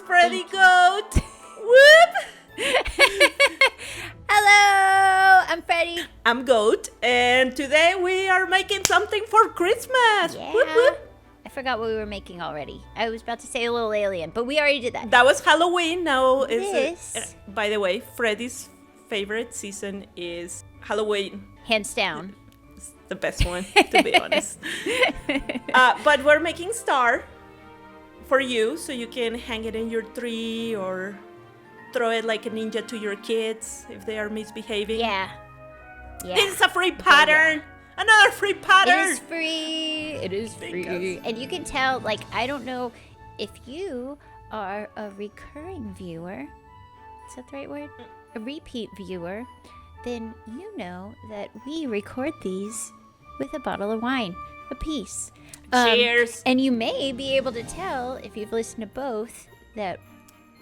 Freddy Goat. Whoop! Hello, I'm Freddy. I'm Goat, and today we are making something for Christmas. Yeah. Whoop, whoop. I forgot what we were making already. I was about to say a little alien, but we already did that. That was Halloween. Now This. by the way, Freddy's favorite season is Halloween. Hands down. It's the best one, to be honest. But we're making star for you, so you can hang it in your tree or throw it like a ninja to your kids if they are misbehaving. Yeah. It's a free pattern. Another free pattern. It is free. It is free. And you can tell, like, I don't know if you are a recurring viewer. Is that the right word? A repeat viewer. Then you know that we record these with a bottle of wine apiece. Cheers. And you may be able to tell, if you've listened to both, that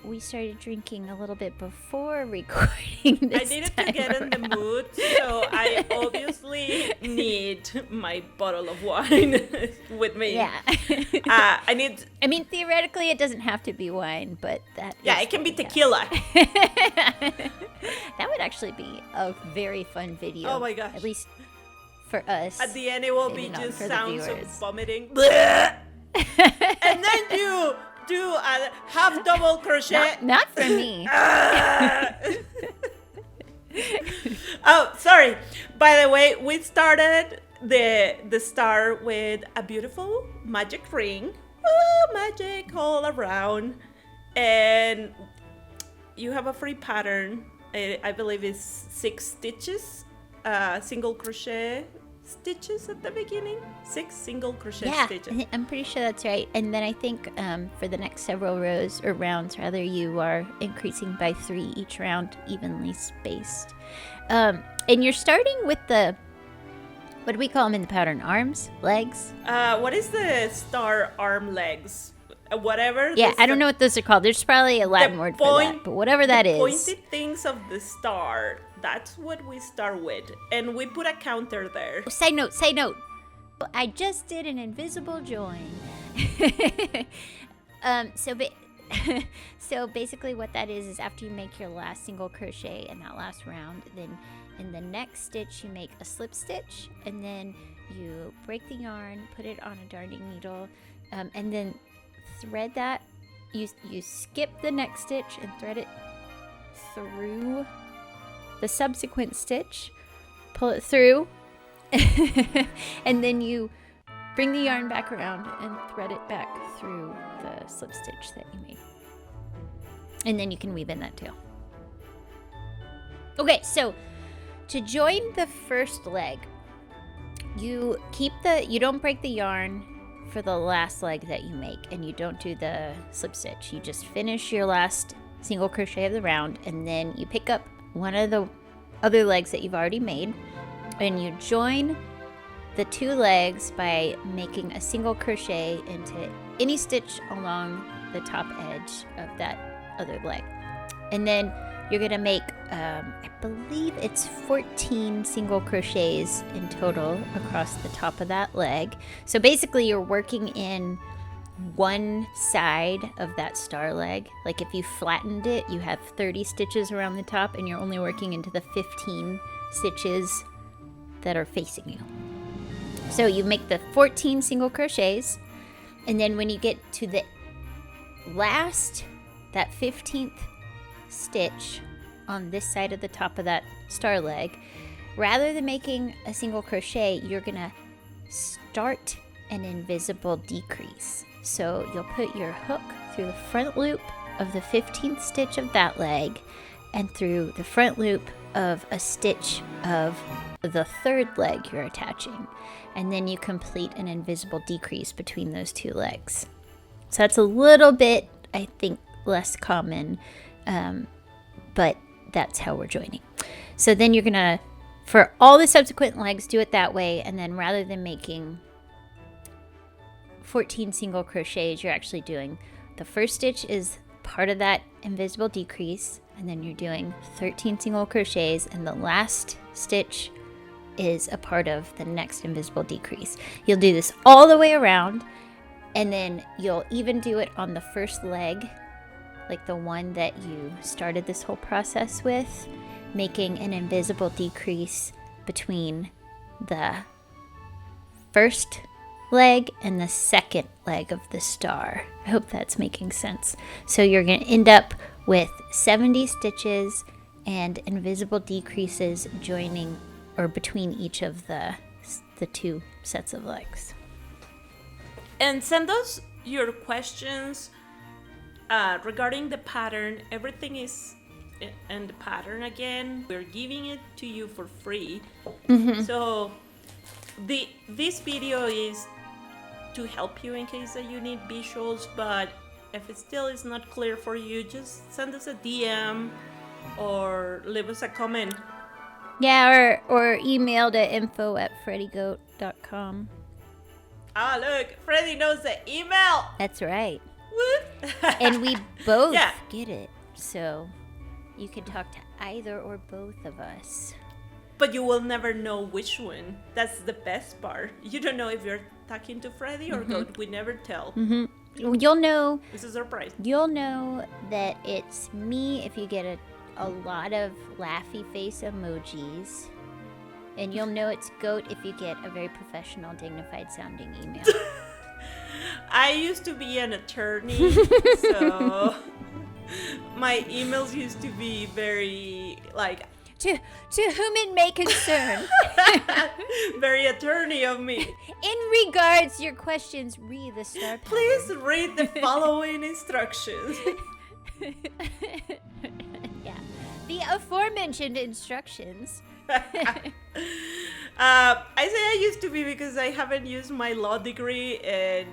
we started drinking a little bit before recording this. I needed to get in the mood, so I obviously need my bottle of wine with me. Yeah. I mean, theoretically, it doesn't have to be wine, but that. Yeah, it can be tequila. That would actually be a very fun video. Oh my gosh. At least for us. At the end, it will be Maybe not just for the sounds of viewers. vomiting. And then you do a half double crochet. Not for me. Oh, sorry. By the way, we started the star with a beautiful magic ring. Oh, magic all around. And you have a free pattern. I believe it's 6 stitches. Single crochet stitches at the beginning. 6 single crochet stitches. I'm pretty sure that's right. And then I think for the next several rows or rounds, rather, you are increasing by 3 each round, evenly spaced. And you're starting with the, what do we call them in the pattern? Arms? Legs? What is the star arm legs? Whatever. Yeah, I don't know what those are called. There's probably a Latin word for that, but whatever that is. Pointed things of the star. That's what we start with, and we put a counter there. Oh, side note. I just did an invisible join. So basically what that is after you make your last single crochet in that last round, then in the next stitch you make a slip stitch, and then you break the yarn, put it on a darning needle, and then thread that. You skip the next stitch and thread it through the subsequent stitch, pull it through, and then you bring the yarn back around and thread it back through the slip stitch that you made. And then you can weave in that tail. Okay, so to join the first leg, you don't break the yarn for the last leg that you make, and you don't do the slip stitch. You just finish your last single crochet of the round, and then you pick up one of the other legs that you've already made, and you join the 2 legs by making a single crochet into any stitch along the top edge of that other leg. And then you're going to make, I believe it's 14 single crochets in total across the top of that leg. So basically you're working in one side of that star leg. Like if you flattened it, you have 30 stitches around the top, and you're only working into the 15 stitches that are facing you. So you make the 14 single crochets, and then when you get to the last, that 15th stitch on this side of the top of that star leg, rather than making a single crochet, you're gonna start an invisible decrease. So you'll put your hook through the front loop of the 15th stitch of that leg and through the front loop of a stitch of the 3rd leg you're attaching. And then you complete an invisible decrease between those 2 legs. So that's a little bit, I think, less common, but that's how we're joining. So then you're gonna, for all the subsequent legs, do it that way, and then rather than making 14 single crochets, you're actually doing the first stitch is part of that invisible decrease, and then you're doing 13 single crochets, and the last stitch is a part of the next invisible decrease. You'll do this all the way around, and then you'll even do it on the first leg like the one that you started this whole process with, making an invisible decrease between the first leg and the second leg of the star. I hope that's making sense. So you're going to end up with 70 stitches and invisible decreases joining or between each of the two sets of legs. And send us your questions regarding the pattern. Everything is in the pattern again. We're giving it to you for free. So this video is to help you in case that you need visuals, but if it still is not clear for you, just send us a DM or leave us a comment. Yeah, or email to info@freddygoat.com. Ah, look, Freddy knows the email. That's right. Woo. And we both get it, so you can talk to either or both of us. But you will never know which one. That's the best part. You don't know if you're talking to Freddy or Goat. We never tell. You'll know. It's a surprise. You'll know that it's me if you get a lot of laughy face emojis. And you'll know it's Goat if you get a very professional, dignified sounding email. I used to be an attorney, so my emails used to be very, like... To whom it may concern. Very attorney of me. In regards your questions, read the star pattern. Please read the following instructions. Yeah. The aforementioned instructions. I say I used to be because I haven't used my law degree in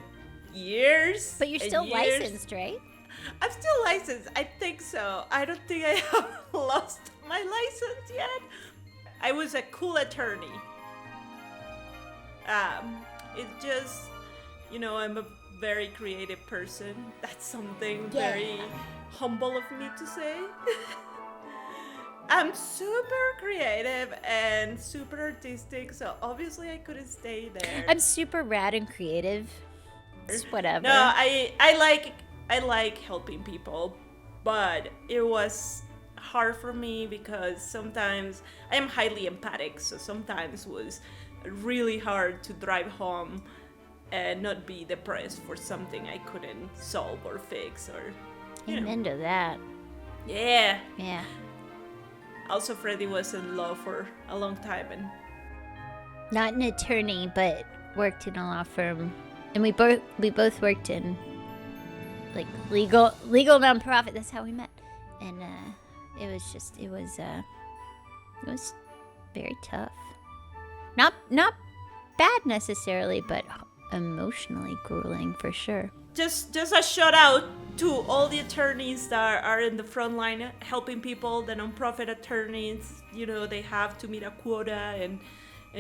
years. But you're still licensed, right? I'm still licensed. I think so. I don't think I have lost my license yet. I was a cool attorney. It's just, I'm a very creative person. That's something very humble of me to say. I'm super creative and super artistic, so obviously I couldn't stay there. I'm super rad and creative. It's whatever. No, I like helping people, but it was hard for me because sometimes I am highly empathic, so sometimes it was really hard to drive home and not be depressed for something I couldn't solve or fix or Amen to that. Yeah. Yeah. Also, Freddy was in law for a long time and not an attorney, but worked in a law firm, and we both worked in like legal nonprofit. That's how we met, and it was very tough. Not bad necessarily, but emotionally grueling for sure. Just a shout out to all the attorneys that are in the front line helping people, the nonprofit attorneys. They have to meet a quota and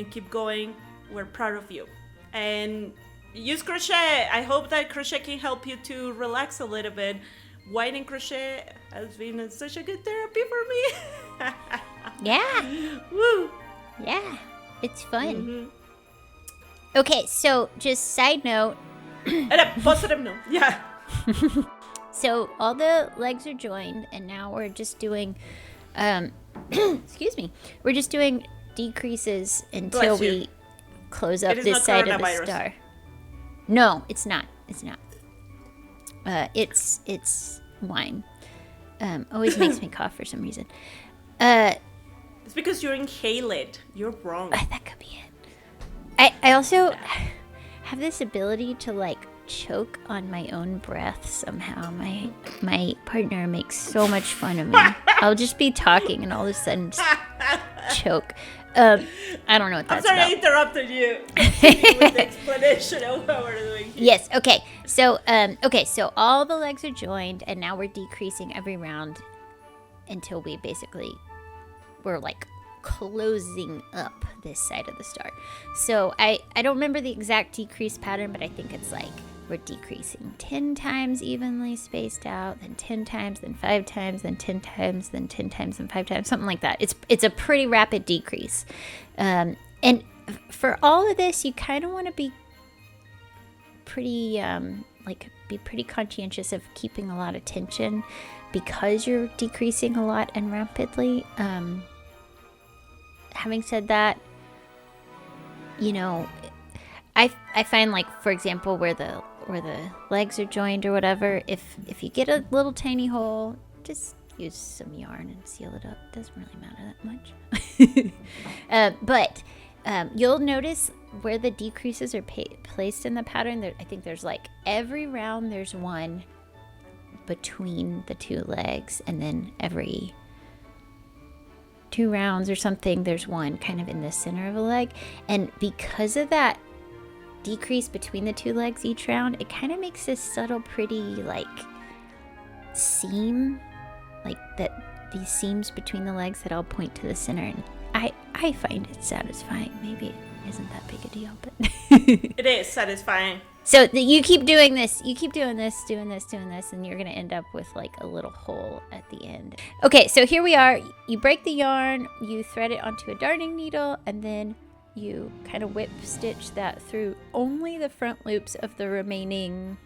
keep going. We're proud of you. And use crochet. I hope that crochet can help you to relax a little bit. Whining crochet has been such a good therapy for me. Yeah. Woo. Yeah. It's fun. Okay, so just side note. And a positive note. Yeah. So all the legs are joined, and now we're just doing, excuse me, we're just doing decreases until we close up this side of the star. No, it's not. It's not. It's wine. Always makes me cough for some reason. It's because you inhale it. You're wrong. That could be it. I also have this ability to choke on my own breath somehow. My partner makes so much fun of me. I'll just be talking and all of a sudden just choke. I don't know what that's about. I'm sorry I interrupted you. Continue with the explanation of what we're doing here. Yes, okay. So so all the legs are joined, and now we're decreasing every round until we're closing up this side of the star. So I don't remember the exact decrease pattern, but I think it's we're decreasing 10 times evenly spaced out, then 10 times, then 5 times, then 10 times, then 10 times, then 5 times, something like that. It's a pretty rapid decrease. And for all of this, you kind of want to be pretty be pretty conscientious of keeping a lot of tension because you're decreasing a lot and rapidly. Having said that, you know, I find, like, for example, where the legs are joined or whatever, if you get a little tiny hole, just use some yarn and seal it up. It doesn't really matter that much. But you'll notice where the decreases are placed in the pattern. I think there's, like, every round there's one between the two legs, and then every 2 rounds or something there's one kind of in the center of a leg. And because of that decrease between the 2 legs each round, it kind of makes this subtle, pretty, like, seam, like that, these seams between the legs that all point to the center. And I find it satisfying. Maybe it isn't that big a deal, but it is satisfying. So you keep doing this, doing this, and you're going to end up with, like, a little hole at the end. Okay, so here we are. You break the yarn, you thread it onto a darning needle, and then you kind of whip stitch that through only the front loops of the remaining,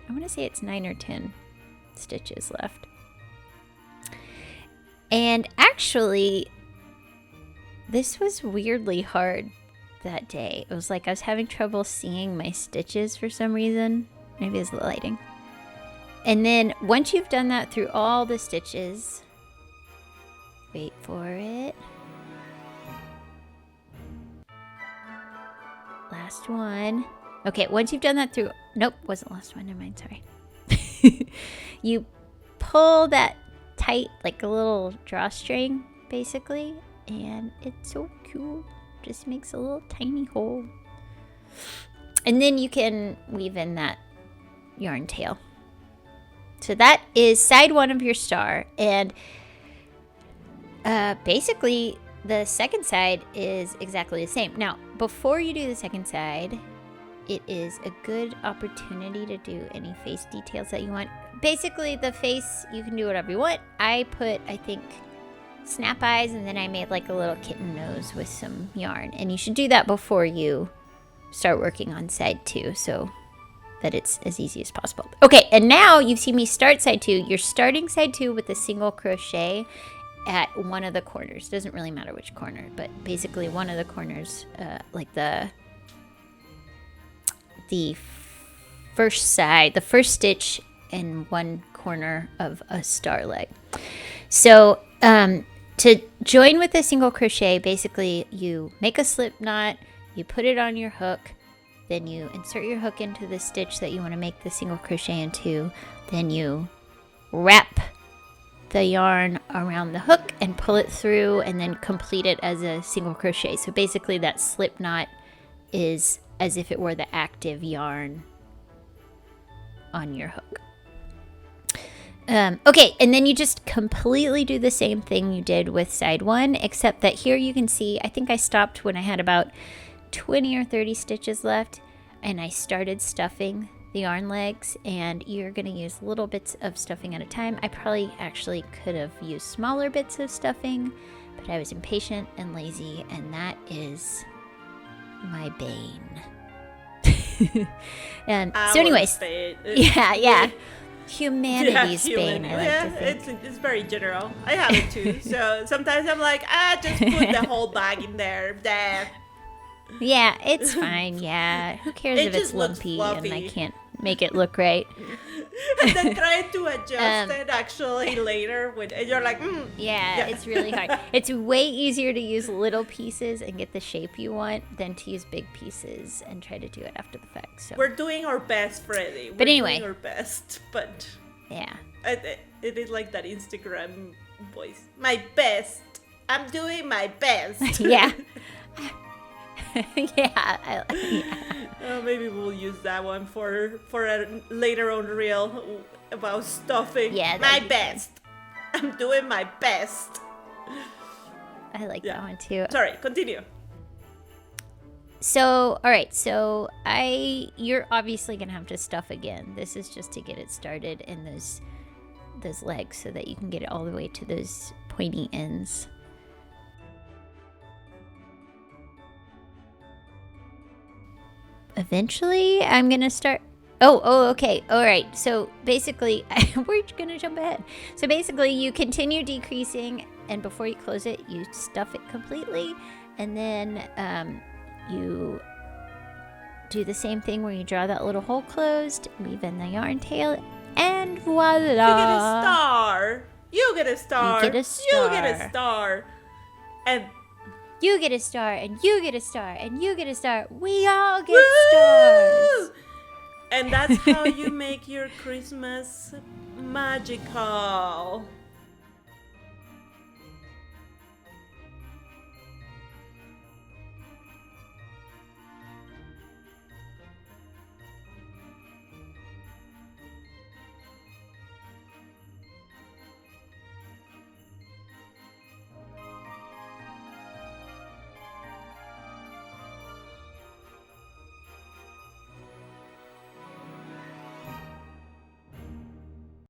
I want to say it's 9 or 10 stitches left. And actually, this was weirdly hard that day. It was like I was having trouble seeing my stitches for some reason. Maybe it's the lighting. And then once you've done that through all the stitches, wait for it. Last one. Okay, once you've done that through, nope, wasn't last one, never mind, sorry. You pull that tight, like a little drawstring, basically, and it's so cute. Just makes a little tiny hole. And then you can weave in that yarn tail. So that is side 1 of your star. And basically, the second side is exactly the same. Now, before you do the second side, it is a good opportunity to do any face details that you want. Basically, the face, you can do whatever you want. I put, I think, snap eyes, and then I made, like, a little kitten nose with some yarn. And you should do that before you start working on side 2, so that it's as easy as possible. Okay, and now you've seen me start side 2. You're starting side 2 with a single crochet at one of the corners. Doesn't really matter which corner, but basically one of the corners, like the first side, the first stitch in one corner of a star leg. So to join with a single crochet, basically you make a slip knot, you put it on your hook, then you insert your hook into the stitch that you want to make the single crochet into, then you wrap the yarn around the hook and pull it through, and then complete it as a single crochet. So basically that slip knot is as if it were the active yarn on your hook. Okay, and then you just completely do the same thing you did with side 1, except that here you can see, I think I stopped when I had about 20 or 30 stitches left, and I started stuffing the yarn legs, and you're going to use little bits of stuffing at a time. I probably actually could have used smaller bits of stuffing, but I was impatient and lazy, and that is my bane. And so anyways, yeah. Humanity's bane, I like to think. It's very general. I have it too. So sometimes I'm like, just put the whole bag in there. Yeah, it's fine. Yeah, who cares if it's lumpy and I can't make it look right? And then try to adjust it actually later, and you're like, yeah, it's really hard. It's way easier to use little pieces and get the shape you want than to use big pieces and try to do it after the fact. So we're doing our best, Freddy. But anyway, doing our best, but yeah, it is like that Instagram voice. My best. I'm doing my best. Yeah. Yeah. Maybe we'll use that one for a later on reel about stuffing. Yeah, my best. I'm doing my best. I like that one too. Sorry, continue. So, all right. So you're obviously gonna have to stuff again. This is just to get it started in those legs so that you can get it all the way to those pointy ends. Eventually, I'm going to start Okay. All right. So basically, we're going to jump ahead. So basically, you continue decreasing, and before you close it, you stuff it completely, and then you do the same thing where you draw that little hole closed, weave in the yarn tail, and voila! You get a star. You get a star. You get a star. You get a star. And you get a star, and you get a star, and you get a star. We all get woo! stars. And that's how you make your Christmas magical.